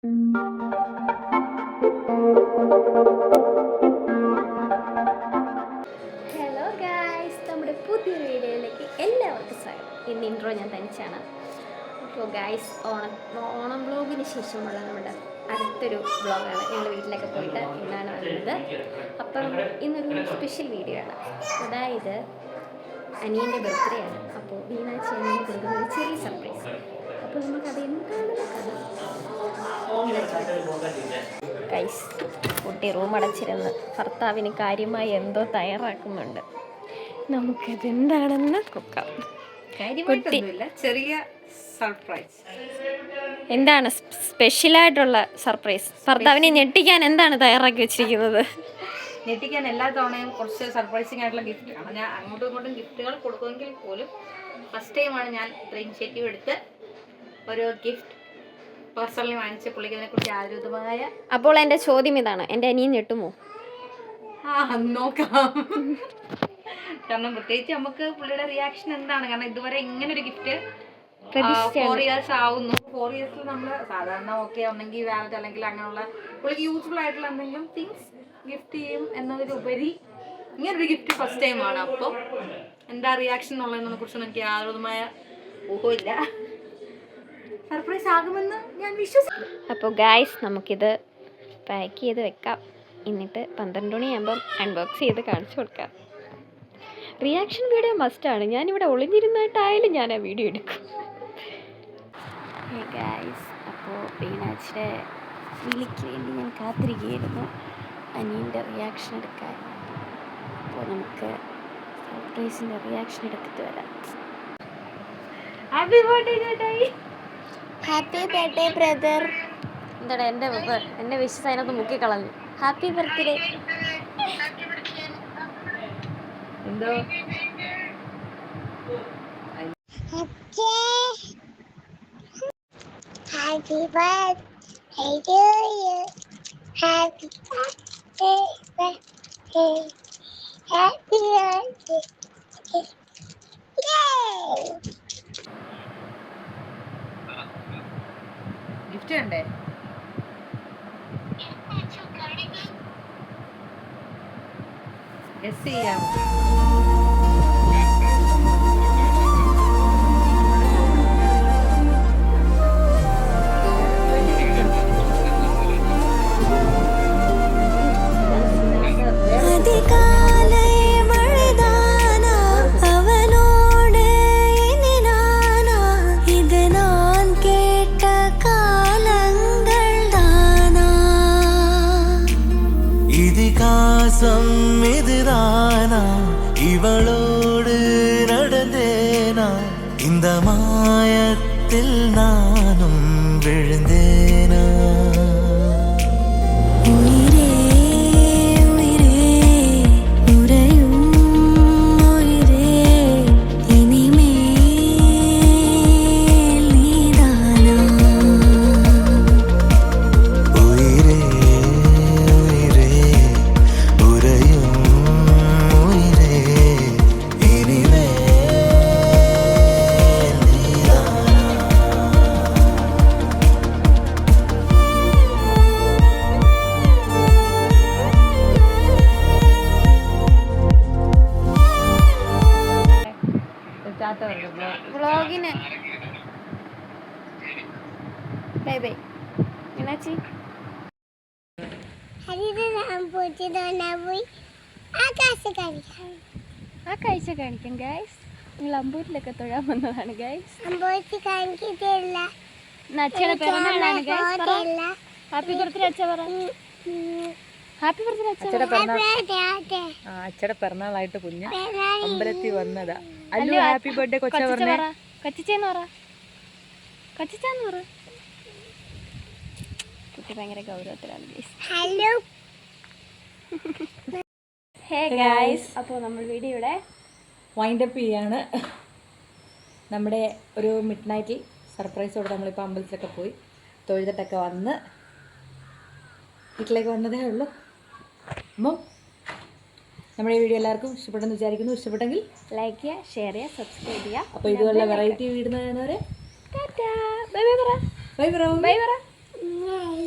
Hello guys, നമ്മുടെ പുതിയൊരു വീഡിയോയിലേക്ക് എല്ലാവർക്കും സ്വാഗതം. ഇന്ന് ഇൻട്രോ ഞാൻ തനിച്ചാണ്. അപ്പോൾ ഗായ്സ്, ഓണം വ്ളോഗിന് ശേഷമുള്ള നമ്മുടെ അടുത്തൊരു വ്ളോഗാണ്. ഞങ്ങൾ വീട്ടിലൊക്കെ പോയിട്ട് ഇന്നാണ് വരുന്നത്. അപ്പം ഇന്നൊരു സ്പെഷ്യൽ വീഡിയോ ആണ്. അതായത് അനിയൻ്റെ ബർത്ത്ഡേ ആണ്. അപ്പോൾ വീണാഴ്ച അനിയന് കൊടുക്കുന്ന ഒരു ചെറിയ സർപ്രൈസ്. അപ്പോൾ നമുക്കത് എന്താണെന്ന് കാണാം. ഗൈസ്, കുട്ടി റൂം അടച്ചിരുന്ന് ഭർത്താവിന് കാര്യമായി എന്തോ തയ്യാറാക്കുന്നുണ്ട്. നമുക്കത് എന്താണെന്ന് നോക്കാം. ചെറിയ സർപ്രൈസ്. എന്താണ് സ്പെഷ്യലായിട്ടുള്ള സർപ്രൈസ്? ഭർത്താവിനെ ഞെട്ടിക്കാൻ എന്താണ് തയ്യാറാക്കി വെച്ചിരിക്കുന്നത്? ഞെട്ടിക്കാൻ എല്ലാ തവണയും കുറച്ച് സർപ്രൈസിങ് ആയിട്ടുള്ള ഗിഫ്റ്റ് ആണ്. ഞാൻ അങ്ങോട്ടും ഇങ്ങോട്ടും ഗിഫ്റ്റുകൾ കൊടുക്കുമെങ്കിൽ പോലും ഫസ്റ്റ് ടൈമാണ് ഞാൻ ഇത്ര ഇനിഷ്യേറ്റീവ് എടുത്ത് ഒരു ഗിഫ്റ്റ് പേഴ്സണലി വാങ്ങിച്ച പുള്ളിക്കതിനെ കുറിച്ച് യാതൊരുമായ. അപ്പോൾ എൻ്റെ ചോദ്യം ഇതാണ്, എൻ്റെ അനിയൻ ഞെട്ടുമോ? നോക്കാം. കാരണം പ്രത്യേകിച്ച് നമുക്ക് പുള്ളിയുടെ റിയാക്ഷൻ എന്താണ്, കാരണം ഇതുവരെ ഇങ്ങനെ ഒരു ഗിഫ്റ്റ് 4 years ആവുന്നു. 4 years നമ്മൾ സാധാരണ ഓക്കെ ഒന്നെങ്കിൽ വാലറ്റ് അല്ലെങ്കിൽ അങ്ങനെയുള്ള പുള്ളിക്ക് യൂസ്ഫുൾ ആയിട്ടുള്ള എന്തെങ്കിലും തിങ്സ് ഗിഫ്റ്റ് ചെയ്യും എന്നതിലുപരി ഇങ്ങനൊരു ഗിഫ്റ്റ് ഫസ്റ്റ് ടൈമാണ്. അപ്പോൾ എന്താ റിയാക്ഷൻ എന്നുള്ളതിനെ കുറിച്ചൊന്നും എനിക്ക് യാതൊരുമായ ഊഹമില്ല. സർപ്രൈസ് ആകുമെന്ന് ഞാൻ വിശ്വസിക്കുന്നു. അപ്പോൾ ഗായ്സ്, നമുക്കിത് പാക്ക് ചെയ്ത് വെക്കാം. എന്നിട്ട് 12 മണിയാകുമ്പം അൺബോക്സ് ചെയ്ത് കാണിച്ചു കൊടുക്കാം. റിയാക്ഷൻ വീഡിയോ മസ്റ്റാണ്. ഞാനിവിടെ ഒളിഞ്ഞിരുന്നായിട്ടായാലും ഞാൻ ആ വീഡിയോ എടുക്കും. ഗായ്സ്, അപ്പോൾ വീണാഴ്ചയുടെ വിളിക്ക് വേണ്ടി ഞാൻ കാത്തിരിക്കുകയായിരുന്നു അനിയൻ്റെ റിയാക്ഷൻ എടുക്കാൻ. അപ്പോൾ നമുക്ക് സർപ്രൈസിൻ്റെ റിയാക്ഷൻ എടുത്തിട്ട് വരാം. ഹാപ്പി ബർത്ത്ഡേ ചേട്ടായി. Happy birthday brother. എന്താടാ എൻ്റെ വിഷസ് അതിനകത്ത് മുക്കിക്കളഞ്ഞു. Happy birthday. എന്തോ Happy birthday to you. Happy birthday. Happy birthday. Yay! Gift കണ്ടേ? ഗസ് ചെയ്യാം. இதுதானா இவளோடு நடந்தேனா, இந்த மாயத்தில் நானும் விழுந்தேனா. உயிரே உயிரே உறையும் உயிரே, இனிமேல் நீதானா. உயிரே உயிரே உறையும் உயிரே, இனிமேல் நீதானா. വ്ളോഗിന് ബൈ ബൈ മീനാച്ചി. ആ കാഴ്ച കാണിക്കാം ഗൈസ്. നിങ്ങൾ അമ്പൂരിലൊക്കെ തൊഴാൻ വന്നതാണ് ഗൈസ്. അച്ഛയുടെ പിറന്നാളാണ് ഗൈസ്. ഹാപ്പി ബർത്ത്ഡേ അച്ഛ പറ. ഹാപ്പി ബർത്ത്ഡേ അച്ഛ. അച്ഛയുടെ പിറന്നാളായിട്ട് കുഞ്ഞ് അമ്പലത്തിൽ വന്നതാ. അല്ലു ഹാപ്പി ബർത്ത്ഡേ കൊച്ചാ പറഞ്ഞേ. കച്ചിച്ചേന്ന് പറ. കച്ചിച്ചാന്ന് പറ. കുട്ടി ഭയങ്കര ഗൗരവത്തിലാണ് ഗൈസ്. Hello. ഹേ ഗൈസ്, അപ്പോൾ നമ്മൾ വീഡിയോയുടെ വൈൻഡപ്പ് ചെയ്യാണ്. നമ്മുടെ ഒരു മിഡ് നൈറ്റിൽ സർപ്രൈസോടെ നമ്മളിപ്പോൾ അമ്പലത്തിലൊക്കെ പോയി തൊഴുതിട്ടൊക്കെ വന്ന് വീട്ടിലേക്ക് വന്നതേ ഉള്ളൂ. അപ്പം നമ്മുടെ വീഡിയോ എല്ലാവർക്കും ഇഷ്ടപ്പെട്ടെന്ന് വിചാരിക്കുന്നു. ഇഷ്ടപ്പെട്ടെങ്കിൽ ലൈക്ക് ചെയ്യുക, ഷെയർ ചെയ്യുക, സബ്സ്ക്രൈബ് ചെയ്യുക. അപ്പോൾ ഇതുപോലുള്ള വെറൈറ്റി വീടുന്നവരെ ബൈ ബൈ പറ. ബൈ പറ. ബൈ പറ. Bye.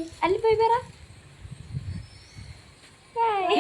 ബൈ പറ. ബൈ.